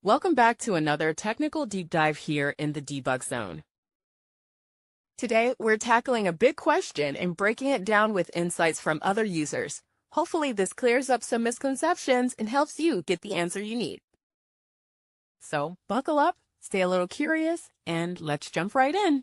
Welcome back to another technical deep dive here in the debug zone. Today, we're tackling a big question and breaking it down with insights from other users. Hopefully, this clears up some misconceptions and helps you get the answer you need. So, buckle up, stay a little curious, and let's jump right in.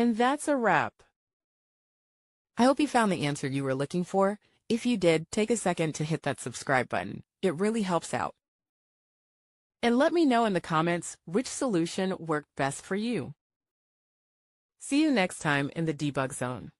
And that's a wrap. I hope you found the answer you were looking for. If you did, take a second to hit that subscribe button. It really helps out. And let me know in the comments which solution worked best for you. See you next time in the debug zone.